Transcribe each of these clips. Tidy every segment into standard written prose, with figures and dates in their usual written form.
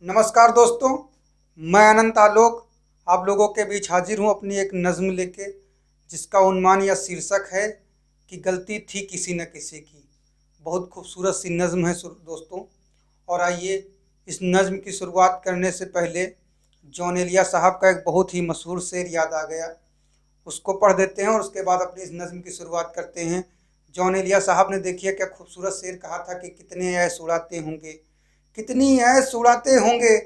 नमस्कार दोस्तों, मैं अनंत आलोक आप लोगों के बीच हाजिर हूँ अपनी एक नज़्म लेके, जिसका उन्मान या शीर्षक है कि गलती थी किसी न किसी की। बहुत खूबसूरत सी नज़्म है दोस्तों। और आइए इस नज़्म की शुरुआत करने से पहले जॉन एलिया साहब का एक बहुत ही मशहूर शेर याद आ गया, उसको पढ़ देते हैं और उसके बाद अपनी इस नज़्म की शुरुआत करते हैं। जॉन एलिया साहब ने देखिए क्या खूबसूरत शेर कहा था कि कितने ऐश उड़ाते होंगे, कितनी ऐश उड़ाते होंगे,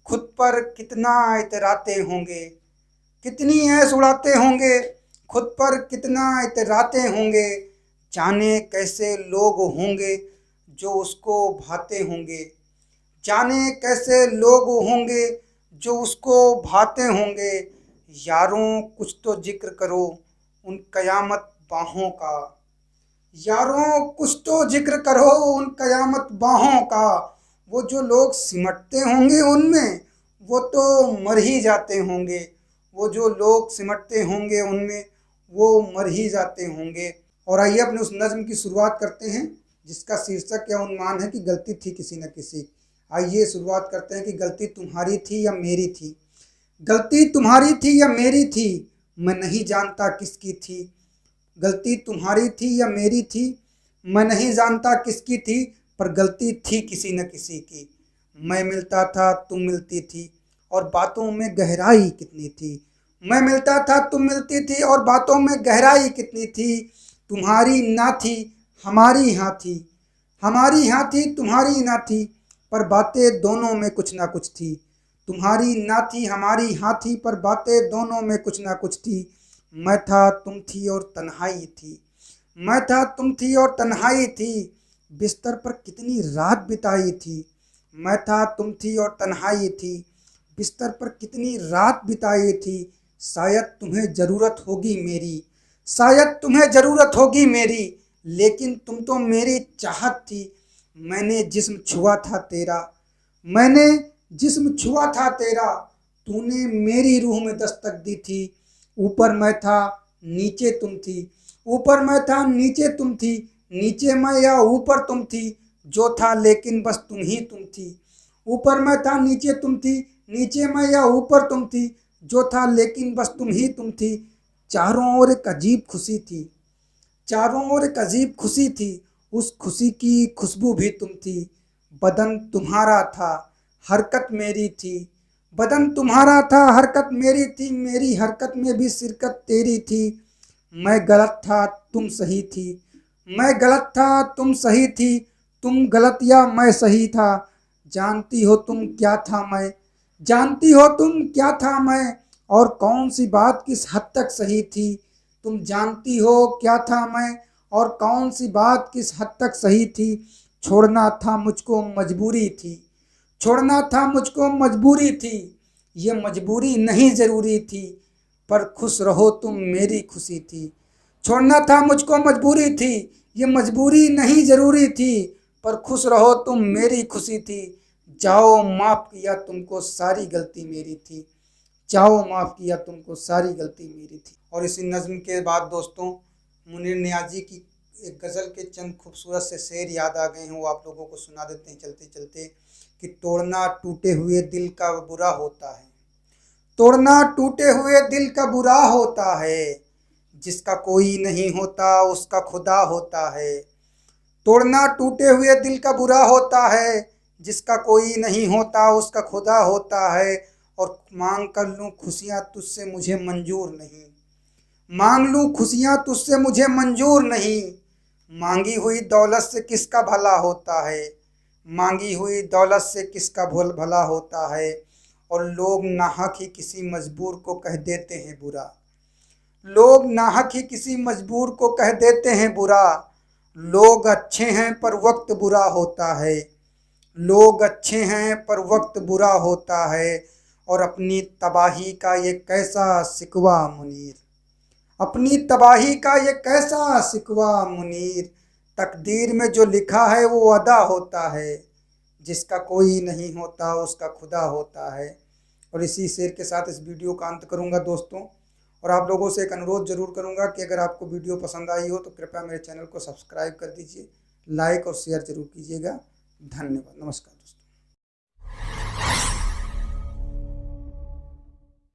खुद पर कितना इतराते होंगे, कितनी ऐश उड़ाते होंगे, खुद पर कितना इतराते होंगे, जाने कैसे लोग होंगे जो उसको भाते होंगे, जाने कैसे लोग होंगे जो उसको भाते होंगे। यारों कुछ तो जिक्र करो उन कयामत बाहों का, यारों कुछ तो जिक्र करो उन कयामत बाहों का। वो जो लोग सिमटते होंगे उनमें वो तो मर ही जाते होंगे, वो जो लोग सिमटते होंगे उनमें वो मर ही जाते होंगे। और आइए अपने उस नज़्म की शुरुआत करते हैं जिसका शीर्षक या उन्मान है कि गलती थी किसी न किसी। आइए शुरुआत करते हैं कि गलती तुम्हारी थी या मेरी थी, गलती तुम्हारी थी या मेरी थी, मैं नहीं जानता किसकी थी। गलती तुम्हारी थी या मेरी थी, मैं नहीं जानता किसकी थी, पर गलती थी किसी न किसी की। मैं मिलता था तुम मिलती थी और बातों में गहराई कितनी थी, मैं मिलता था तुम मिलती थी और बातों में गहराई कितनी थी। तुम्हारी ना थी हमारी हाँ थी, हमारी हाँ थी तुम्हारी ना थी, पर बातें दोनों में कुछ ना कुछ थी। तुम्हारी ना थी हमारी हाँ थी, पर बातें दोनों में कुछ ना कुछ थी। मैं था तुम थी और तन्हाई थी, मैं था तुम थी और तन्हाई थी, बिस्तर पर कितनी रात बिताई थी। मैं था तुम थी और तन्हाई थी, बिस्तर पर कितनी रात बिताई थी। शायद तुम्हें ज़रूरत होगी मेरी, शायद तुम्हें ज़रूरत होगी मेरी, लेकिन तुम तो मेरी चाहत थी। मैंने जिस्म छुआ था तेरा, मैंने जिस्म छुआ था तेरा, तूने मेरी रूह में दस्तक दी थी। ऊपर मैं था नीचे तुम थी, ऊपर मैं था नीचे तुम थी, नीचे मैं या ऊपर तुम थी, जो था लेकिन बस तुम ही तुम थी। ऊपर मैं था नीचे तुम थी, नीचे मैं या ऊपर तुम थी, जो था लेकिन बस तुम ही तुम थी। चारों ओर एक अजीब खुशी थी, चारों ओर एक अजीब खुशी थी, उस खुशी की खुशबू भी तुम थी। बदन तुम्हारा था हरकत मेरी थी, बदन तुम्हारा था हरकत मेरी थी, मेरी हरकत में भी शिरकत तेरी थी। मैं गलत था तुम सही थी, मैं गलत था तुम सही थी, तुम गलत या मैं सही था। जानती हो तुम क्या था मैं, जानती हो तुम क्या था मैं, और कौन सी बात किस हद तक सही थी। तुम जानती हो क्या था मैं और कौन सी बात किस हद तक सही थी। छोड़ना था मुझको मजबूरी थी, छोड़ना था मुझको मजबूरी थी, ये मजबूरी नहीं ज़रूरी थी, पर खुश रहो तुम मेरी खुशी थी। छोड़ना था मुझको मजबूरी थी, ये मजबूरी नहीं ज़रूरी थी, पर खुश रहो तुम मेरी खुशी थी। जाओ माफ़ किया तुमको सारी गलती मेरी थी, जाओ माफ़ किया तुमको सारी गलती मेरी थी। और इसी नज़्म के बाद दोस्तों मुनीर नियाज़ी की एक गज़ल के चंद खूबसूरत से शेर याद आ गए हैं, वो आप लोगों को सुना देते हैं चलते चलते। कि तोड़ना टूटे हुए दिल का बुरा होता है, तोड़ना टूटे हुए दिल का बुरा होता है, जिसका कोई नहीं होता उसका खुदा होता है। तोड़ना टूटे हुए दिल का बुरा होता है, जिसका कोई नहीं होता उसका खुदा होता है। और मांग कर लूँ खुशियाँ तुझसे मुझे मंजूर नहीं, मांग लूँ खुशियाँ तुझसे मुझे मंजूर नहीं, मांगी हुई दौलत से किसका भला होता है, मांगी हुई दौलत से किसका भला होता है। और लोग नाहक ही किसी मजबूर को कह देते हैं बुरा, लोग नाहक ही किसी मजबूर को कह देते हैं बुरा। लोग अच्छे हैं पर वक्त बुरा होता है, लोग अच्छे हैं पर वक्त बुरा होता है। और अपनी तबाही का ये कैसा शिकवा मुनीर, अपनी तबाही का ये कैसा शिकवा मुनीर। तकदीर में जो लिखा है वो अदा होता है, जिसका कोई नहीं होता उसका खुदा होता है। और इसी शेर के साथ इस वीडियो का अंत करूंगा दोस्तों। और आप लोगों से एक अनुरोध ज़रूर करूंगा कि अगर आपको वीडियो पसंद आई हो तो कृपया मेरे चैनल को सब्सक्राइब कर दीजिए, लाइक और शेयर ज़रूर कीजिएगा। धन्यवाद, नमस्कार दोस्तों।